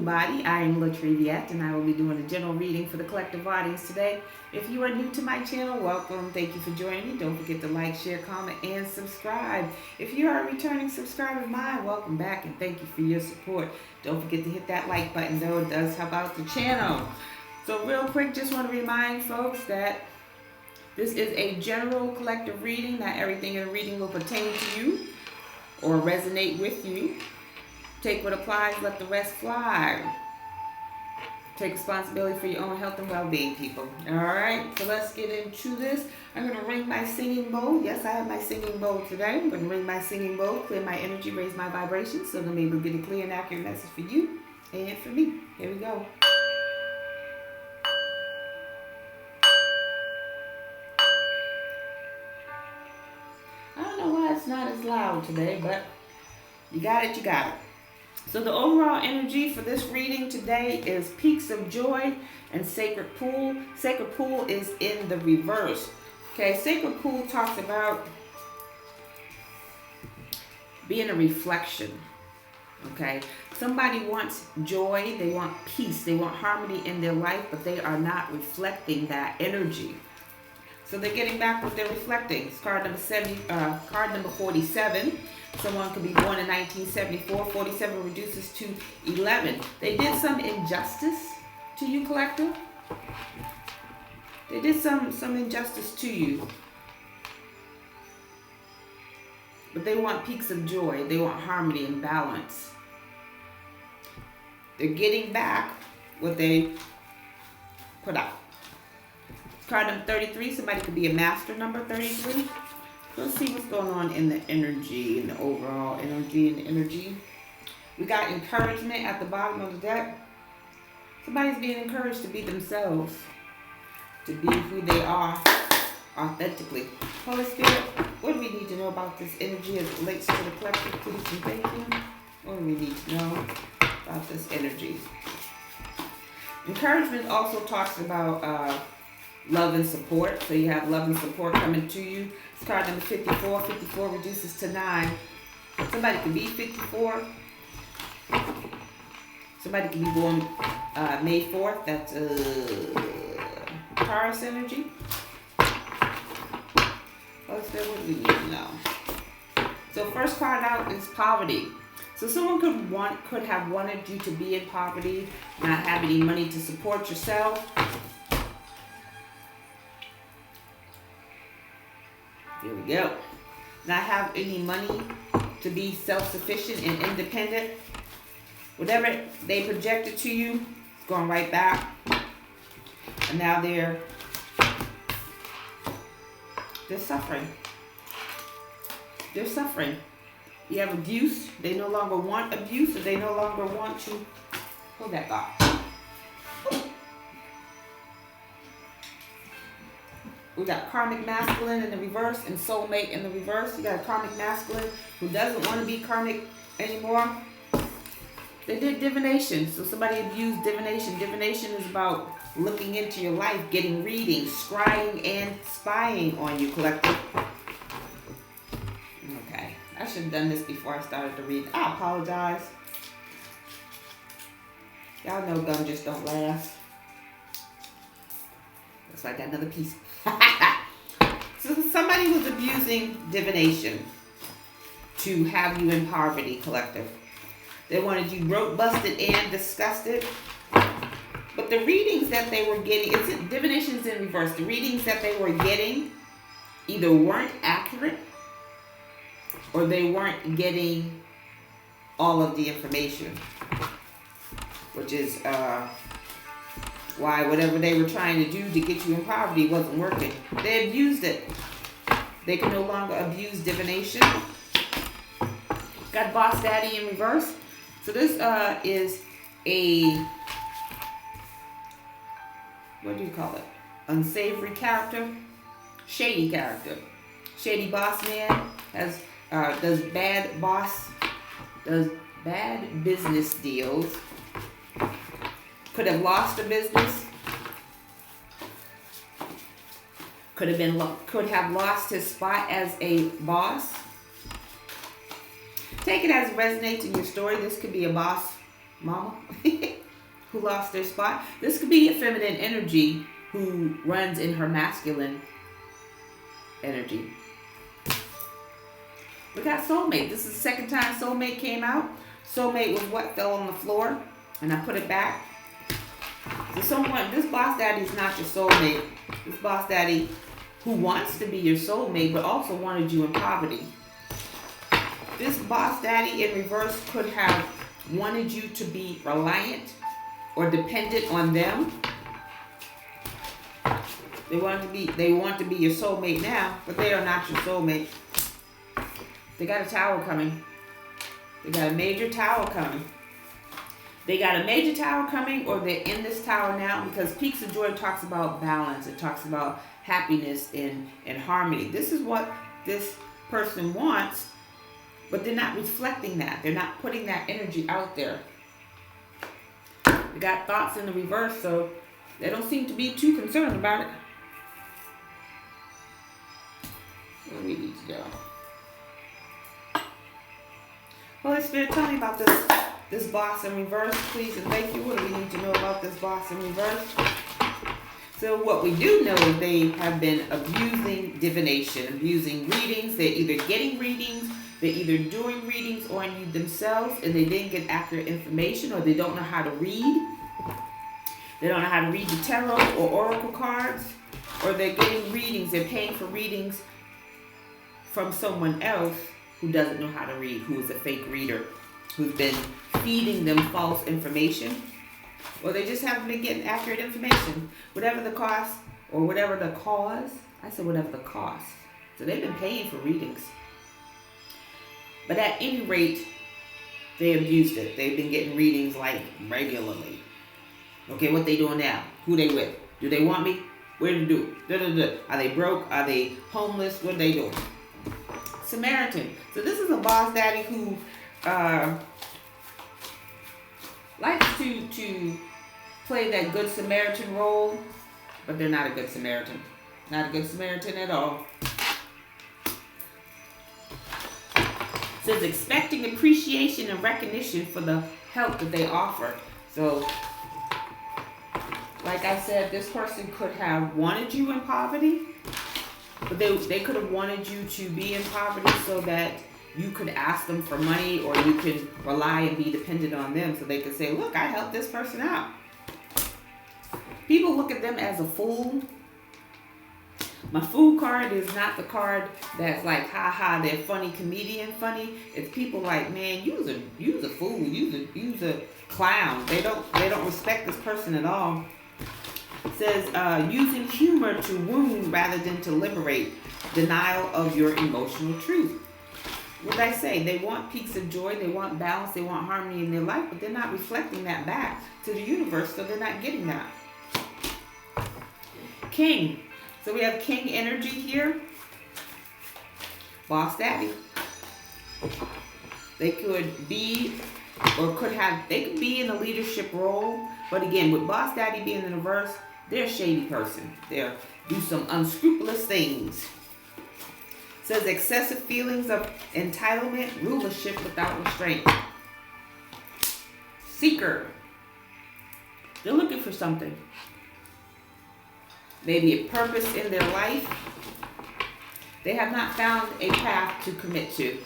NUBODI. I am Latriviette, and I will be doing a general reading for the collective audience today. If you are new to my channel, welcome. Thank you for joining me. Don't forget to like, share, comment, and subscribe. If you are a returning subscriber of mine, welcome back, and thank you for your support. Don't forget to hit that like button, though. It does help out the channel. So real quick, just want to remind folks that this is a general collective reading. Not everything in the reading will pertain to you or resonate with you. Take what applies, let the rest fly. Take responsibility for your own health and well-being, people. Alright, so let's get into this. I'm going to ring my singing bowl. Yes, I have my singing bowl today. I'm going to ring my singing bowl, clear my energy, raise my vibrations, so that I'm able to get a clear and accurate message for you and for me. Here we go. I don't know why it's not as loud today, but you got it, you got it. So the overall energy for this reading today is Peaks of Joy and Sacred Pool. Sacred Pool is in the reverse. Okay, Sacred Pool talks about being a reflection. Okay, somebody wants joy, they want peace, they want harmony in their life, but they are not reflecting that energy. So they're getting back what they're reflecting. It's card number 47. Someone could be born in 1974. 47 reduces to 11. They did some injustice to you, collective. They did some injustice to you. But they want peaks of joy. They want harmony and balance. They're getting back what they put out. Card number 33, somebody could be a master number 33. Let's see what's going on in the energy, in the overall energy. We got encouragement at the bottom of the deck. Somebody's being encouraged to be themselves, to be who they are authentically. Holy Spirit, what do we need to know about this energy as it relates to the collective? Please and thank you. What do we need to know about this energy? Encouragement also talks about love and support. So you have love and support coming to you. It's card number 54. 54 reduces to 9. Somebody could be 54. Somebody could be born May 4th. That's Taurus energy. What do we need to know? So first card out is poverty. So someone could have wanted you to be in poverty, not have any money to support yourself. Here we go. Not have any money to be self-sufficient and independent. Whatever they projected to you, it's going right back. And now they're suffering. They're suffering. You have abuse. They no longer want abuse, or they no longer want to. Hold that thought. We got karmic masculine in the reverse and soulmate in the reverse. You got a karmic masculine who doesn't want to be karmic anymore. They did divination. So somebody abused divination. Divination is about looking into your life, getting readings, scrying and spying on you, collective. Okay. I should have done this before I started to read. I apologize. Y'all know gum just don't last. That's why I got another piece. So somebody was abusing divination to have you in poverty, collective. They wanted you broke, busted, and disgusted. But the readings that they were getting, divination's in reverse. The readings that they were getting either weren't accurate or they weren't getting all of the information, which is why whatever they were trying to do to get you in poverty wasn't working. They abused it. They can no longer abuse divination. Got Boss Daddy in reverse. So this is a, what do you call it? Unsavory character. Shady character. Shady boss man does bad business deals. Could have lost a business. Could have lost his spot as a boss. Take it as it resonates in your story. This could be a boss mama. who lost their spot. This could be a feminine energy who runs in her masculine energy. We got soulmate. This is the second time soulmate came out. Soulmate was what fell on the floor, and I put it back. So someone, this boss daddy is not your soulmate. This boss daddy who wants to be your soulmate, but also wanted you in poverty. This boss daddy in reverse could have wanted you to be reliant or dependent on them. They want to be your soulmate now, but they are not your soulmate. They got a tower coming. They got a major tower coming. They got a major tower coming, or they're in this tower now, because Peaks of Joy talks about balance. It talks about happiness and harmony. This is what this person wants, but they're not reflecting that. They're not putting that energy out there. They got thoughts in the reverse, so they don't seem to be too concerned about it. Where do we need to go? Holy Spirit, tell me about this boss in reverse, please and thank you. What do we need to know about this boss in reverse? So what we do know is they have been abusing divination, abusing readings. They're either getting readings, they're either doing readings on you themselves, and they didn't get accurate information, or they don't know how to read. They don't know how to read the tarot or oracle cards, or they're getting readings, they're paying for readings from someone else who doesn't know how to read, who is a fake reader, who's been feeding them false information, or they just haven't been getting accurate information. Whatever the cost, or whatever the cause, I said whatever the cost. So they've been paying for readings. But at any rate, they abused it. They've been getting readings like regularly. Okay, what they doing now? Who they with? Do they want me? Where to do? Are they broke? Are they homeless? What are they doing? Samaritan. So this is a boss daddy who likes to play that good Samaritan role, but they're not a good Samaritan. Not a good Samaritan at all. Says expecting appreciation and recognition for the help that they offer. So, like I said, this person could have wanted you in poverty, but they could have wanted you to be in poverty so that you could ask them for money, or you could rely and be dependent on them, so they could say, look, I helped this person out. People look at them as a fool. My fool card is not the card that's like, ha ha, they're funny comedian funny. It's people like, man, you's a fool, you's a clown. They don't respect this person at all. It says using humor to wound rather than to liberate. Denial of your emotional truth. What did I say? They want peaks of joy, they want balance, they want harmony in their life, but they're not reflecting that back to the universe, so they're not getting that. King. So we have king energy here. Boss daddy. They could be, or they could be in a leadership role, but again, with boss daddy being in the reverse, they're a shady person. They do some unscrupulous things. Says excessive feelings of entitlement, rulership without restraint. Seeker. They're looking for something. Maybe a purpose in their life. They have not found a path to commit to.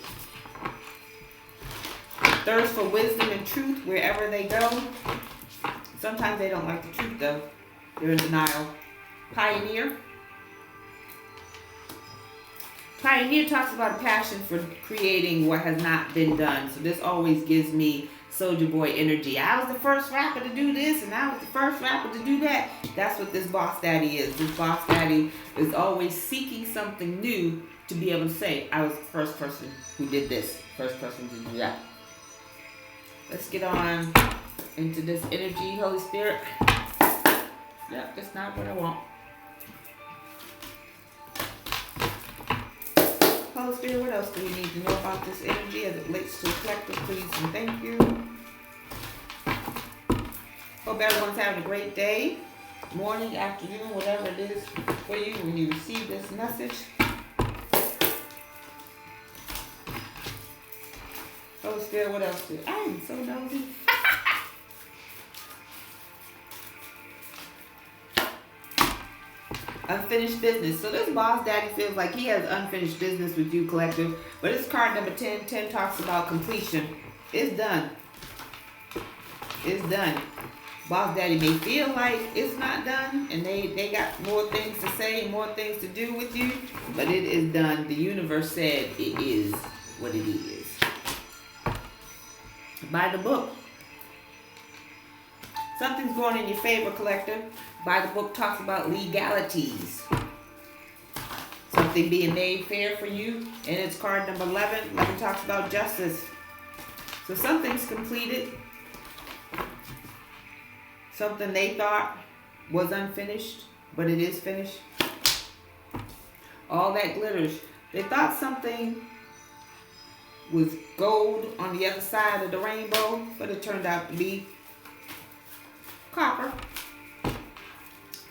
Thirst for wisdom and truth wherever they go. Sometimes they don't like the truth though. They're in denial. Pioneer. Pioneer talks about a passion for creating what has not been done. So this always gives me Soldier Boy energy. I was the first rapper to do this, and I was the first rapper to do that. That's what this boss daddy is. This boss daddy is always seeking something new to be able to say, I was the first person who did this. First person to do that. Let's get on into this energy, Holy Spirit. Yep, that's not what I want. Holy Spirit, what else do we need to know about this energy as it relates to the collective, please and thank you. Hope everyone's having a great day, morning, afternoon, whatever it is for you when you receive this message. Holy Spirit, what else do I am so nosy. Unfinished business. So this boss daddy feels like he has unfinished business with you, collective. But it's card number 10. 10 talks about completion. It's done. It's done. Boss daddy may feel like it's not done, and they got more things to say, more things to do with you, but it is done. The universe said it is what it is. Buy the book. Something's going in your favor, collective. Buy the book talks about legalities. Something being made fair for you, and it's card number 11. 11 talks about justice. So something's completed. Something they thought was unfinished, but it is finished. All that glitters. They thought something was gold on the other side of the rainbow, but it turned out to be copper.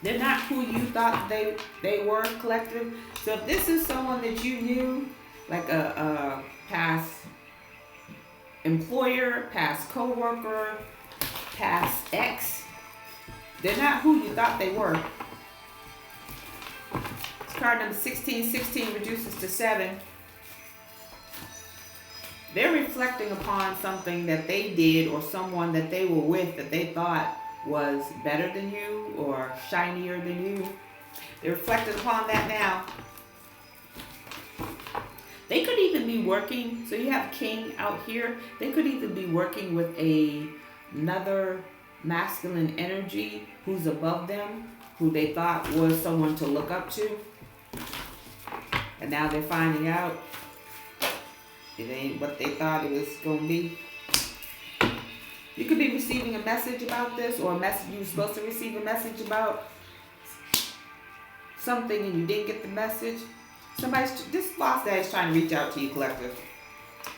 They're not who you thought they were, collective. So if this is someone that you knew, like a past employer, past co-worker, past ex, they're not who you thought they were. It's card number 16. 16 reduces to 7. They're reflecting upon something that they did or someone that they were with that they thought was better than you or shinier than you. They're reflecting upon that now. They could even be working, so you have King out here. They could even be working with another masculine energy who's above them, who they thought was someone to look up to. And now they're finding out it ain't what they thought it was going to be. You could be receiving a message about this, or a message you were supposed to receive a message about something and you didn't get the message. This boss that is trying to reach out to you, collective.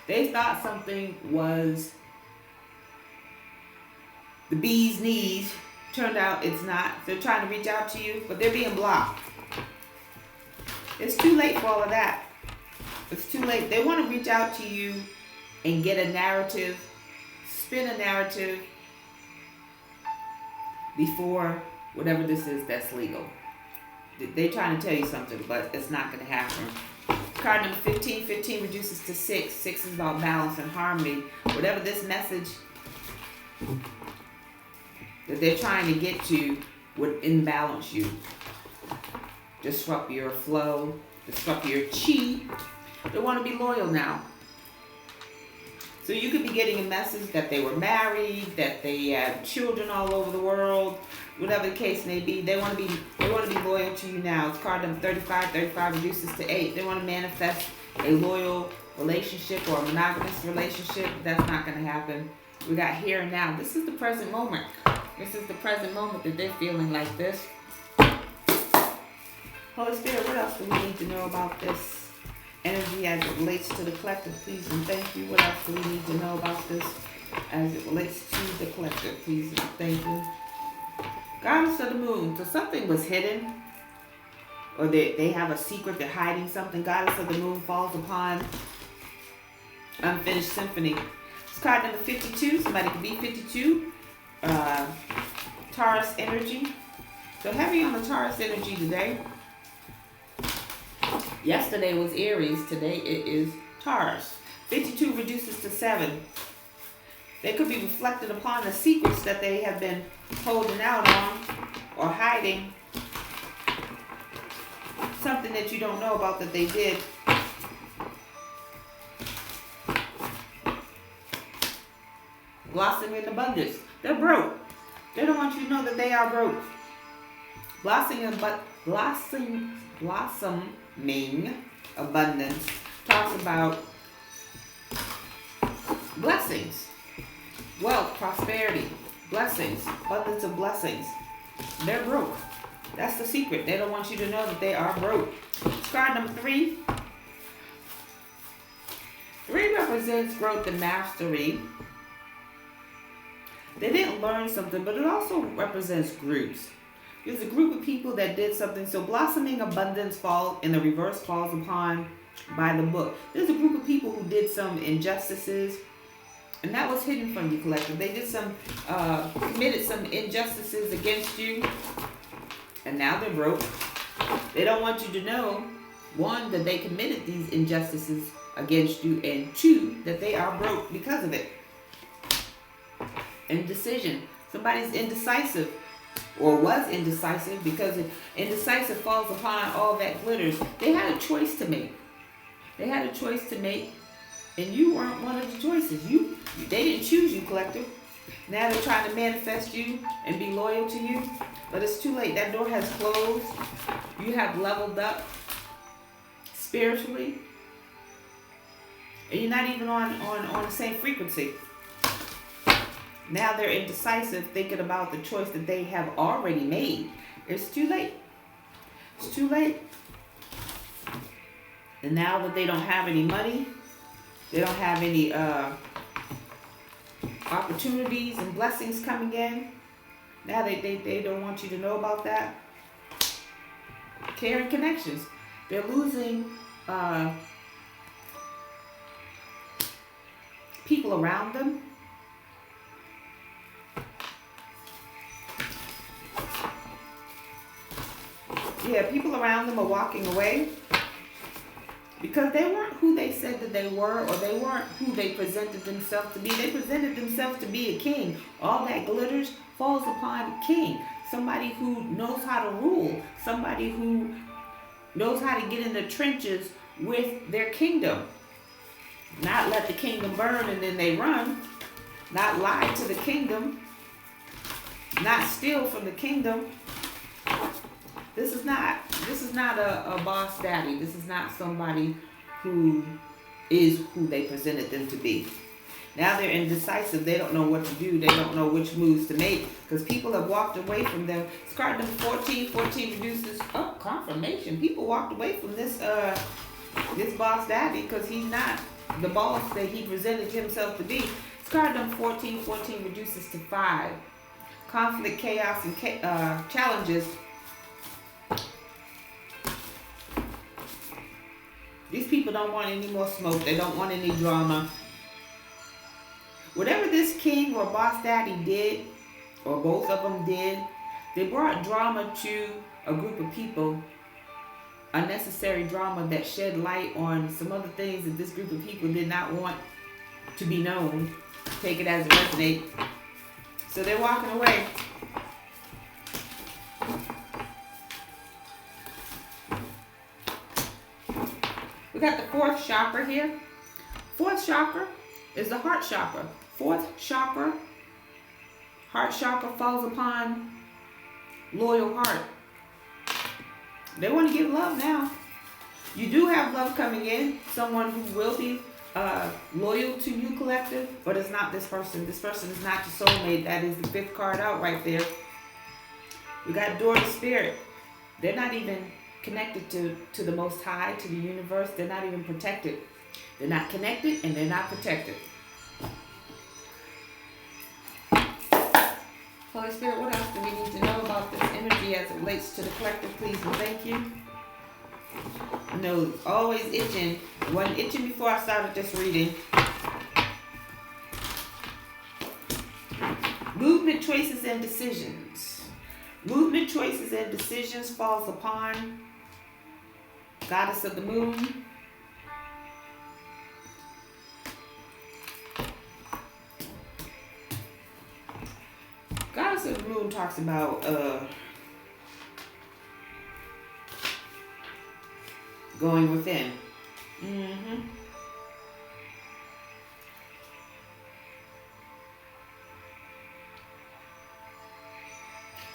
They thought something was the bee's knees. Turned out it's not. They're trying to reach out to you, but they're being blocked. It's too late for all of that. It's too late. They want to reach out to you and get a narrative, spin a narrative before whatever this is that's legal. They're trying to tell you something, but it's not going to happen. Card number 15. 15 reduces to 6. 6 is about balance and harmony. Whatever this message that they're trying to get to would imbalance you. Disrupt your flow. Disrupt your chi. They want to be loyal now. So you could be getting a message that they were married, that they have children all over the world, whatever the case may be. They want to be loyal to you now. It's card number 35. 35 reduces to 8. They want to manifest a loyal relationship or a monogamous relationship. That's not going to happen. We got here and now. This is the present moment. This is the present moment that they're feeling like this. Holy Spirit, what else do we need to know about this energy as it relates to the collective, please and thank you? What else do we need to know about this as it relates to the collective, please and thank you? Goddess of the Moon. So something was hidden, or they have a secret, they're hiding something. Goddess of the Moon falls upon Unfinished Symphony. It's card number 52. Somebody could be 52. Taurus energy. So heavy on the Taurus energy today. Yesterday was Aries. Today it is Taurus. 52 reduces to 7. They could be reflected upon the secrets that they have been holding out on or hiding. Something that you don't know about that they did. Blossoming in abundance. They're broke. They don't want you to know that they are broke. Blossoming abundance talks about blessings, wealth, prosperity, blessings, abundance of blessings. They're broke. That's the secret. They don't want you to know that they are broke. Card number 3. 3 represents growth and mastery. They didn't learn something, but it also represents groups. There's a group of people that did something. So blossoming abundance in the reverse falls upon by the book. There's a group of people who did some injustices, and that was hidden from you, collective. They did committed some injustices against you, and now they're broke. They don't want you to know, one, that they committed these injustices against you, and two, that they are broke because of it. Indecision. Somebody's indecisive, or was indecisive, because indecisive falls upon all that glitters. They had a choice to make. They had a choice to make, and you weren't one of the choices. They didn't choose you, collective. Now they're trying to manifest you and be loyal to you, but it's too late. That door has closed. You have leveled up spiritually, and you're not even on the same frequency. Now they're indecisive, thinking about the choice that they have already made. It's too late. It's too late. And now that they don't have any money, they don't have any opportunities and blessings coming in. Now they don't want you to know about that. Care and connections. They're losing people around them. Yeah, people around them are walking away because they weren't who they said that they were, or they weren't who they presented themselves to be. They presented themselves to be a king. All that glitters falls upon a king. Somebody who knows how to rule. Somebody who knows how to get in the trenches with their kingdom. Not let the kingdom burn and then they run. Not lie to the kingdom. Not steal from the kingdom. This is not a boss daddy. This is not somebody who is who they presented them to be. Now they're indecisive. They don't know what to do. They don't know which moves to make because people have walked away from them. It's card number 14. 14 reduces confirmation. People walked away from this boss daddy because he's not the boss that he presented himself to be. It's card number 14. 14 reduces to 5. Conflict, chaos, and challenges. These people don't want any more smoke. They don't want any drama. Whatever this king or boss daddy did, or both of them did, they brought drama to a group of people. Unnecessary drama that shed light on some other things that this group of people did not want to be known. Take it as it resonates. So they're walking away. We got the fourth chakra here. Fourth chakra is the heart chakra. Fourth chakra, heart chakra, falls upon loyal heart. They want to give love now. You do have love coming in. Someone who will be loyal to you, collective, but it's not this person. This person is not your soulmate. That is the fifth card out right there. We got door to spirit. They're not even connected to the Most High, to the universe. They're not even protected. They're not connected and they're not protected. Holy Spirit, what else do we need to know about this energy as it relates to the collective, please and thank you? No, always itching. Wasn't itching before I started this reading. Movement, choices, and decisions. Movement, choices, and decisions falls upon Goddess of the Moon. Goddess of the Moon talks about going within.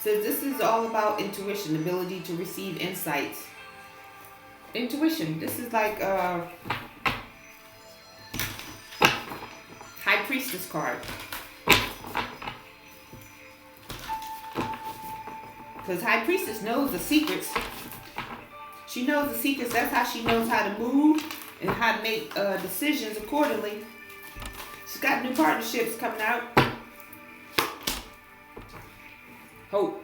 Says this is all about intuition, ability to receive insights. Intuition. This is like High Priestess card. Because High Priestess knows the secrets. She knows the secrets. That's how she knows how to move and how to make decisions accordingly. She's got new partnerships coming out. Hope.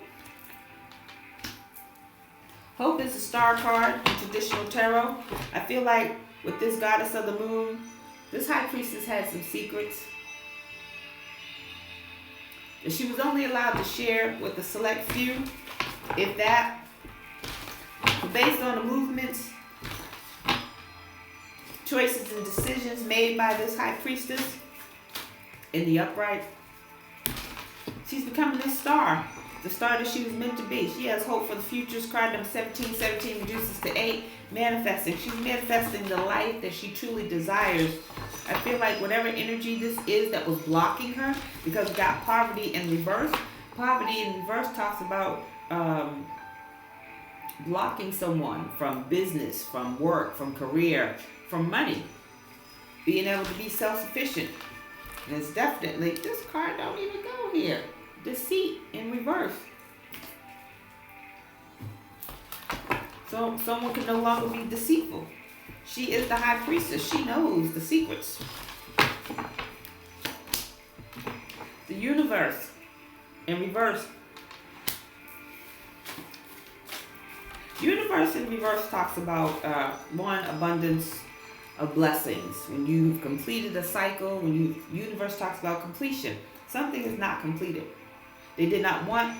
Hope is a star card in traditional tarot. I feel like with this Goddess of the Moon, this High Priestess had some secrets that she was only allowed to share with a select few, if that. But based on the movements, choices, and decisions made by this high priestess in the upright, she's becoming this star. The star that she was meant to be. She has hope for the future. Card number 17. 17 reduces to 8. Manifesting. She's manifesting the life that she truly desires. I feel like whatever energy this is that was blocking her, because we got poverty in reverse. Poverty in reverse talks about blocking someone from business, from work, from career, from money. Being able to be self-sufficient. And it's definitely, this card don't even go here. Deceit in reverse. So someone can no longer be deceitful. She is the high priestess. She knows the secrets. The universe in reverse. Universe in reverse talks about one, abundance of blessings. When you've completed a cycle, universe talks about completion. Something is not completed. They did not want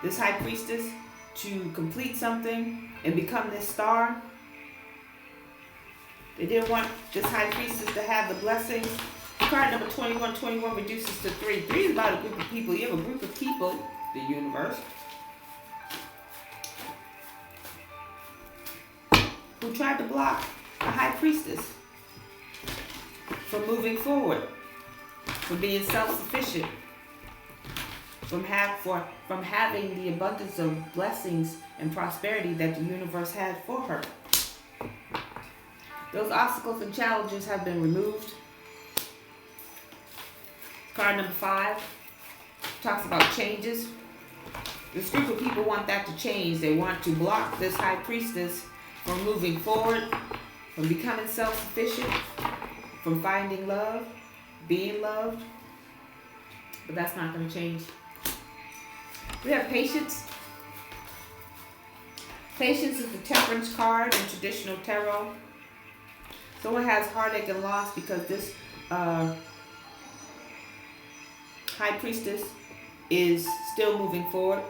this high priestess to complete something and become this star. They didn't want this high priestess to have the blessings. Card number 21. 21 reduces to 3. 3 is about a group of people. You have a group of people, the universe, who tried to block the high priestess from moving forward, from being self-sufficient, from having the abundance of blessings and prosperity that the universe had for her. Those obstacles and challenges have been removed. Card number 5 talks about changes. This group of people want that to change. They want to block this high priestess from moving forward, from becoming self-sufficient, from finding love, being loved. But that's not going to change. We have patience. Patience is the temperance card in traditional tarot. Someone has heartache and loss because this high priestess is still moving forward.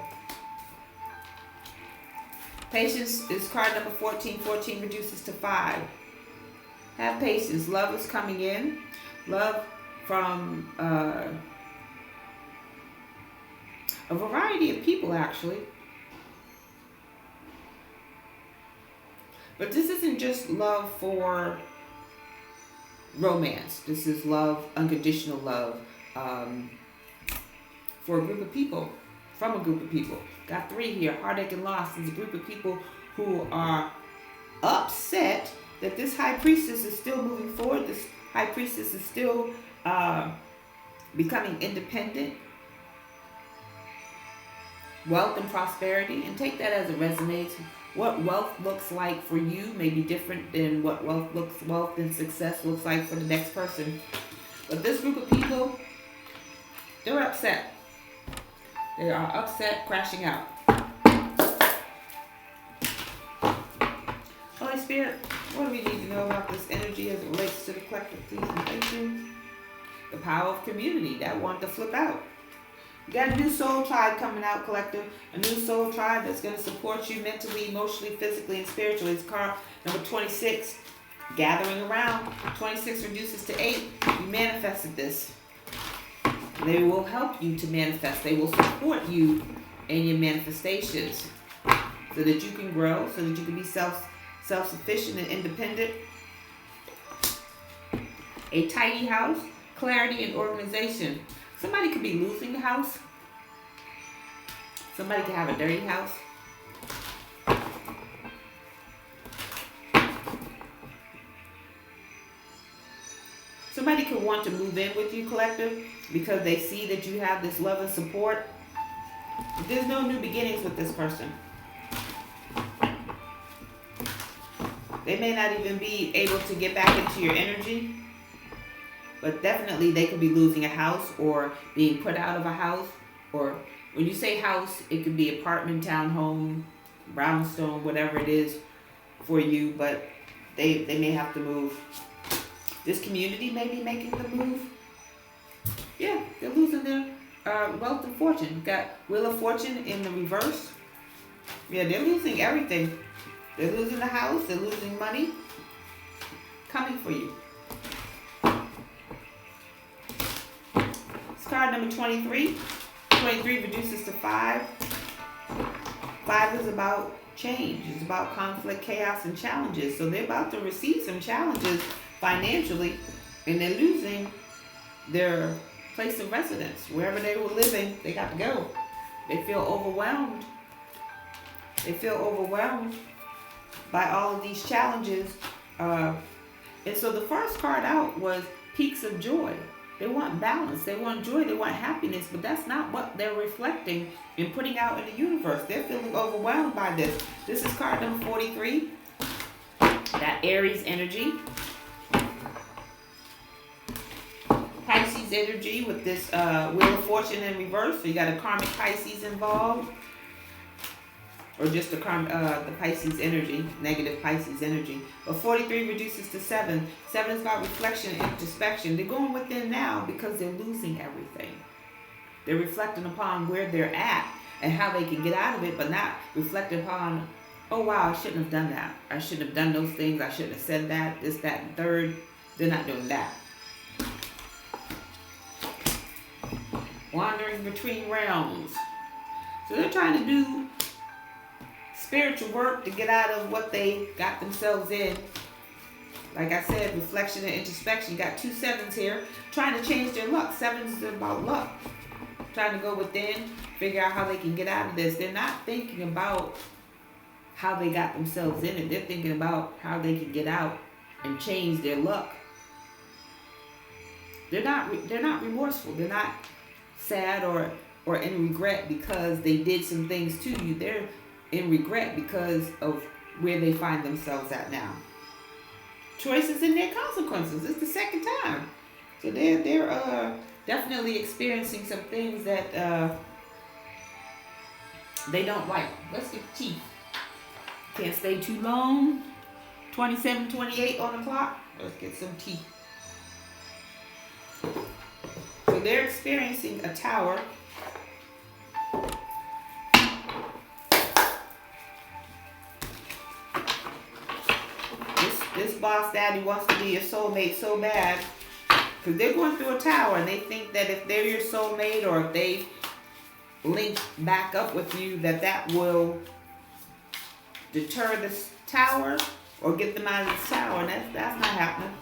Patience is card number 14. 14 reduces to 5. Have patience. Love is coming in. Love from a variety of people, actually. But this isn't just love for romance. This is love, unconditional love, for a group of people, from a group of people. Got 3 here. Heartache and loss is a group of people who are upset that this high priestess is still moving forward. This high priestess is still becoming independent. Wealth and prosperity, and take that as it resonates. What wealth looks like for you may be different than what wealth and success looks like for the next person. But this group of people, they're upset. They are upset, crashing out. Holy Spirit, what do we need to know about this energy as it relates to the collective, please and thank you? The power of community. That wanted to flip out. You got a new soul tribe coming out, collective. A new soul tribe that's going to support you mentally, emotionally, physically, and spiritually. It's card number 26. Gathering around. 26 reduces to 8. You manifested this. They will help you to manifest. They will support you in your manifestations so that you can grow, so that you can be self-sufficient and independent. A tidy house, clarity, and organization. Somebody could be losing the house. Somebody could have a dirty house. Somebody could want to move in with you, collective, because they see that you have this love and support. But there's no new beginnings with this person. They may not even be able to get back into your energy. But definitely they could be losing a house or being put out of a house. Or when you say house, it could be apartment, townhome, brownstone, whatever it is for you. But they may have to move. This community may be making the move. Yeah, they're losing their wealth and fortune. Got Wheel of Fortune in the reverse. Yeah, they're losing everything. They're losing the house. They're losing money. Coming for you. It's card number 23. 23 reduces to 5. 5 is about change. It's about conflict, chaos, and challenges. So they're about to receive some challenges financially, and they're losing their place of residence. Wherever they were living, they got to go. They feel overwhelmed. They feel overwhelmed by all of these challenges. And so the first card out was peaks of joy. They want balance. They want joy. They want happiness. But that's not what they're reflecting and putting out in the universe. They're feeling overwhelmed by this. This is card number 43. That Aries energy. Pisces energy with this Wheel of Fortune in reverse. So you got a karmic Pisces involved. Or just the Pisces energy, negative Pisces energy. But 43 reduces to 7. 7 is about reflection and introspection. They're going within now because they're losing everything. They're reflecting upon where they're at and how they can get out of it, but not reflecting upon, oh wow, I shouldn't have done that. I shouldn't have done those things. I shouldn't have said that, this, that, and third. They're not doing that. Wandering between realms. So they're trying to do spiritual work to get out of what they got themselves in. Like I said, reflection and introspection. You got 2 7s here. Trying to change their luck. 7s is about luck. Trying to go within, figure out how they can get out of this. They're not thinking about how they got themselves in it. They're thinking about how they can get out and change their luck. They're not remorseful. They're not sad or in regret because they did some things to you. They're in regret because of where they find themselves at now. Choices and their consequences. It's the second time. So they're definitely experiencing some things that they don't like. Let's get tea. Can't stay too long. 27:28 on the clock. Let's get some tea. So they're experiencing a tower. This boss daddy wants to be your soulmate so bad because they're going through a tower and they think that if they're your soulmate or if they link back up with you, that will deter this tower or get them out of this tower. And that's not happening.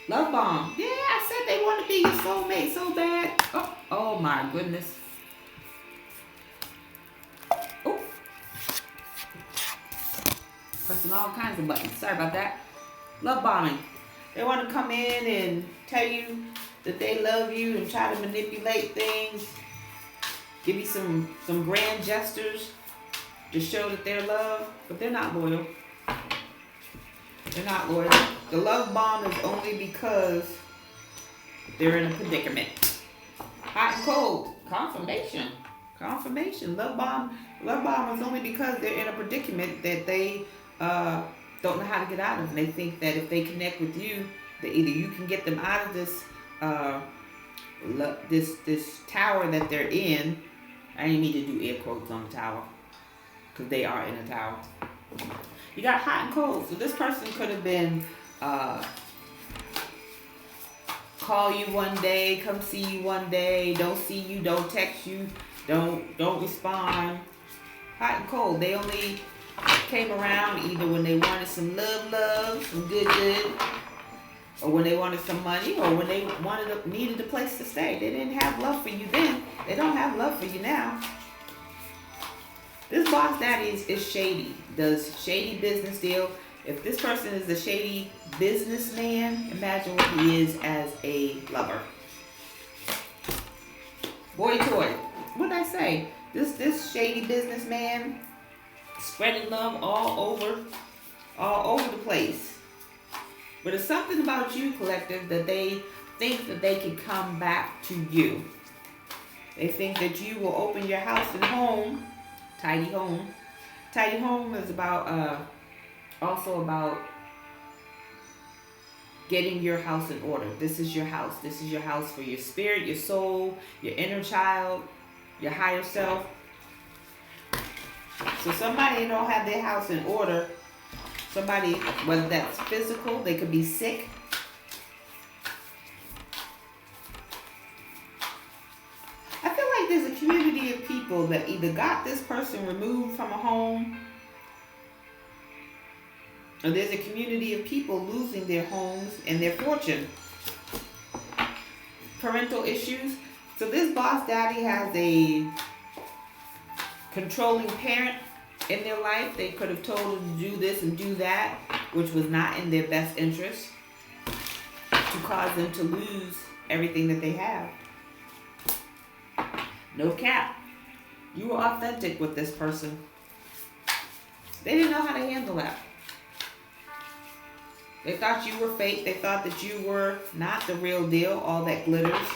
Love bomb. Yeah, I said they want to be your soulmate so bad. Oh my goodness. Oh. Pressing all kinds of buttons. Sorry about that. Love bombing. They want to come in and tell you that they love you and try to manipulate things. Give you some grand gestures to show that they're loved, but they're not loyal. They're not loyal. The love bomb is only because they're in a predicament. Hot and cold. Confirmation. Confirmation. Love bomb is only because they're in a predicament that they don't know how to get out of. And they think that if they connect with you, that either you can get them out of this tower that they're in. I didn't need to do air quotes on the tower because they are in a tower. You got hot and cold. So this person could have been call you one day, come see you one day, don't see you, don't text you, don't respond. Hot and cold. They only came around either when they wanted some love, some good, or when they wanted some money, or when they needed a place to stay. They didn't have love for you then. They don't have love for you now. This boss daddy is shady. Does shady business deal. If this person is a shady businessman, imagine what he is as a lover. Boy toy. What did I say? This shady businessman spreading love all over the place. But it's something about you, collective, that they think that they can come back to you. They think that you will open your house and home. Tidy home. Tidy home is about also about getting your house in order. This is your house. This is your house for your spirit, your soul, your inner child, your higher self. So somebody don't have their house in order. Somebody, whether that's physical, they could be sick. I feel like there's a community of people that either got this person removed from a home, or there's a community of people losing their homes and their fortune. Parental issues. So this boss daddy has a controlling parent in their life. They could have told them to do this and do that, which was not in their best interest, to cause them to lose everything that they have. No cap. You were authentic with this person. They didn't know how to handle that. They thought you were fake. They thought that you were not the real deal, all that glitters.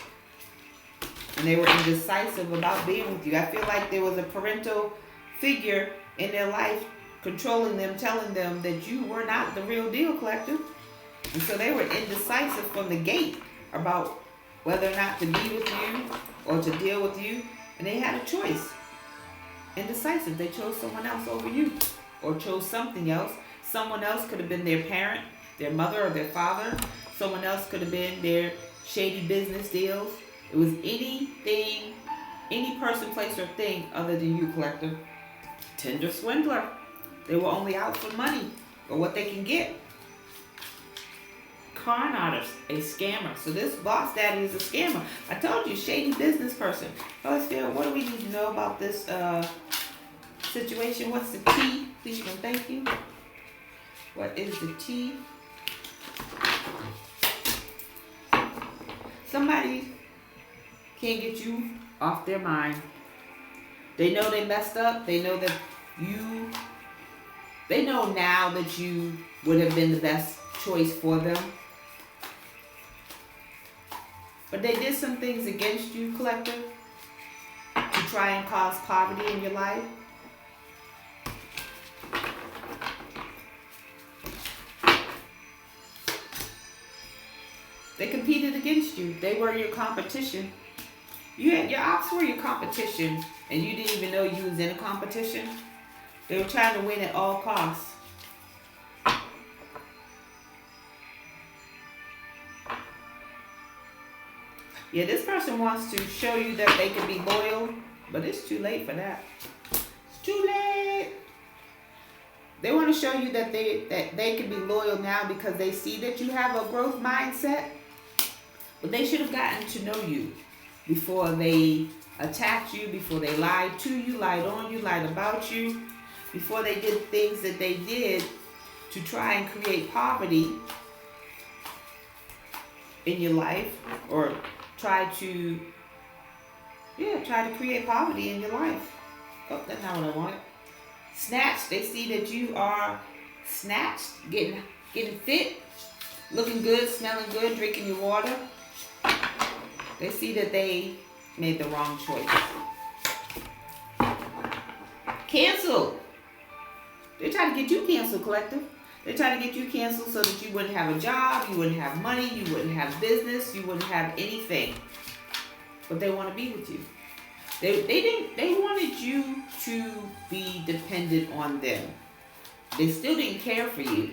And they were indecisive about being with you. I feel like there was a parental figure in their life controlling them, telling them that you were not the real deal, collective. And so they were indecisive from the gate about whether or not to be with you or to deal with you. And they had a choice. Indecisive. They chose someone else over you, or chose something else. Someone else could have been their parent, their mother or their father. Someone else could have been their shady business deals. It was anything, any person, place, or thing other than you, collective. Tender swindler. They were only out for money or what they can get. Con artist, a scammer. So this boss daddy is a scammer. I told you, shady business person. Holy Spirit, what do we need to know about this situation? What's the T? Please and thank you. What is the T? Somebody can't get you off their mind. They know they messed up. They know that they know now that you would have been the best choice for them. But they did some things against you, collective, to try and cause poverty in your life. They competed against you. They were your competition. Your ops were your competition, and you didn't even know you was in a competition. They were trying to win at all costs. Yeah, this person wants to show you that they can be loyal, but it's too late for that. It's too late. They want to show you that they can be loyal now because they see that you have a growth mindset. But they should have gotten to know you before they attacked you, before they lied to you, lied on you, lied about you, before they did things that they did to try and create poverty in your life, or try to create poverty in your life. Oh, that's not what I wanted. Snatched. They see that you are snatched, getting fit, looking good, smelling good, drinking your water. They see that they made the wrong choice. Cancel. They're trying to get you canceled, collective. They're trying to get you canceled so that you wouldn't have a job, you wouldn't have money, you wouldn't have business, you wouldn't have anything. But they want to be with you. They wanted you to be dependent on them. They still didn't care for you.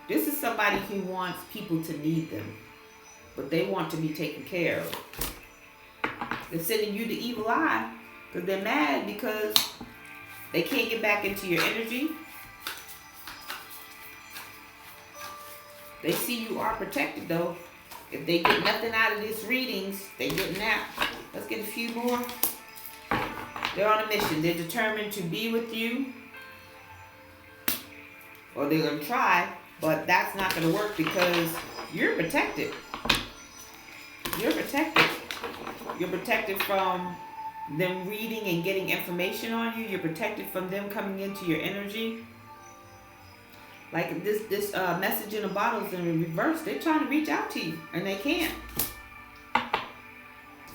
This is somebody who wants people to need them, but they want to be taken care of. They're sending you the evil eye because they're mad because they can't get back into your energy. They see you are protected though. If they get nothing out of these readings, they get that. Let's get a few more. They're on a mission. They're determined to be with you. Or they're going to try, but that's not going to work because you're protected. You're protected. You're protected from them reading and getting information on you. You're protected from them coming into your energy. Like this message in a bottle is in reverse. They're trying to reach out to you, and they can't.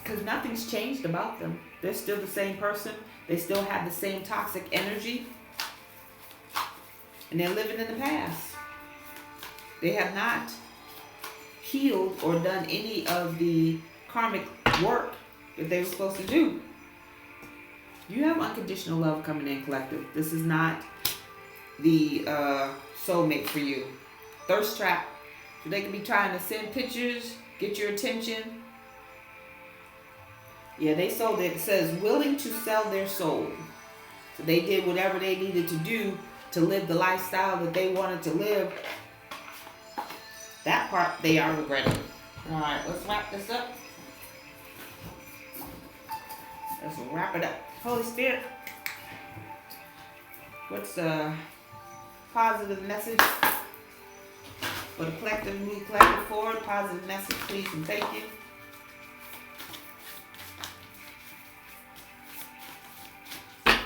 Because nothing's changed about them. They're still the same person. They still have the same toxic energy. And they're living in the past. They have not healed or done any of the karmic work that they were supposed to do. You have unconditional love coming in, collective. This is not the soulmate for you. Thirst trap. So they could be trying to send pictures, get your attention. Yeah, they sold it. It says willing to sell their soul. So they did whatever they needed to do to live the lifestyle that they wanted to live. That part they are regretting. All right, let's wrap this up. Let's wrap it up. Holy Spirit, what's the positive message for the collective? Move collective forward. Positive message, please, and thank you. It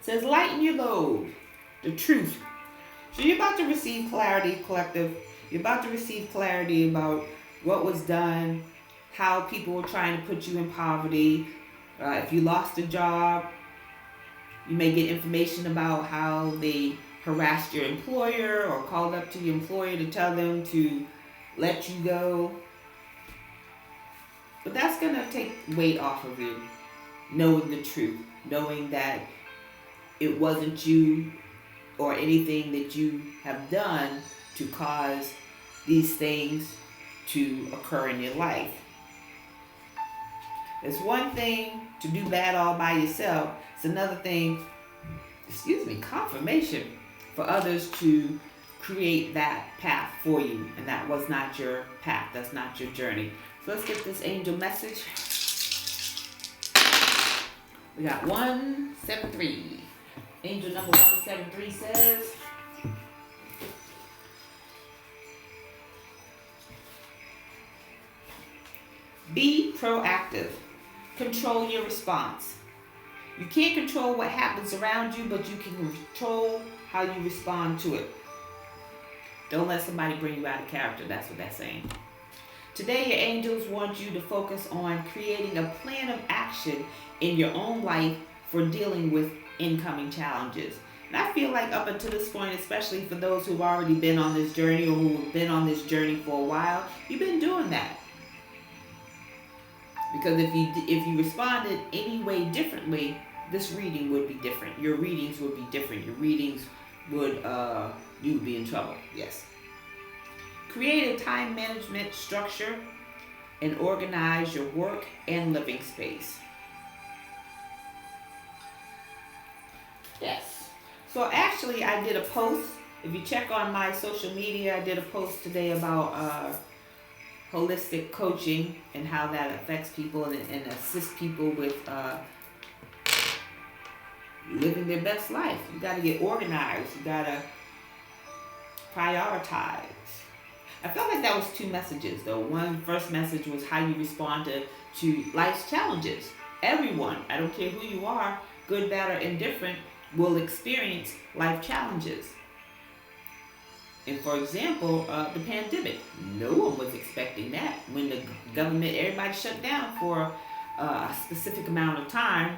says lighten your load. The truth. So you're about to receive clarity, collective. You're about to receive clarity about what was done, how people were trying to put you in poverty. If you lost a job, you may get information about how they harassed your employer or called up to your employer to tell them to let you go. But that's going to take weight off of you, knowing the truth, knowing that it wasn't you or anything that you have done to cause these things to occur in your life. It's one thing to do bad all by yourself. It's another thing, confirmation for others to create that path for you. And that was not your path. That's not your journey. So let's get this angel message. We got 173. Angel number 173 says, be proactive. Control your response. You can't control what happens around you, but you can control how you respond to it. Don't let somebody bring you out of character. That's what that's saying. Today, your angels want you to focus on creating a plan of action in your own life for dealing with incoming challenges. And I feel like up until this point, especially for those who've already been on this journey or who've been on this journey for a while, you've been doing that. Because if you responded any way differently, this reading would be different. Your readings would be different. Your readings would, you would be in trouble. Yes. Create a time management structure and organize your work and living space. Yes. So actually, I did a post. If you check on my social media, I did a post today about holistic coaching and how that affects people and assists people with living their best life. You got to get organized. You got to prioritize. I felt like that was two messages, though. One first message was how you respond to life's challenges. Everyone, I don't care who you are, good, bad, or indifferent, will experience life challenges. And for example, the pandemic, no one was expecting that. When the government, everybody shut down for a specific amount of time.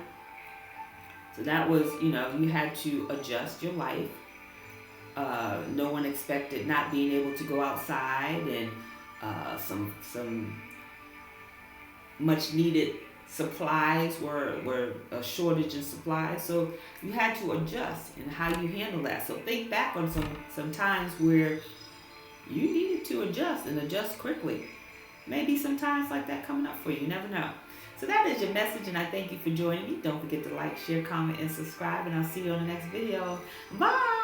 So that was, you had to adjust your life. No one expected not being able to go outside, and some much needed supplies were a shortage in supplies. So you had to adjust in how you handle that. So think back on some times where you needed to adjust and adjust quickly. Maybe some times like that coming up for you. You never know. So that is your message, and I thank you for joining me. Don't forget to like, share, comment, and subscribe, and I'll see you on the next video. Bye!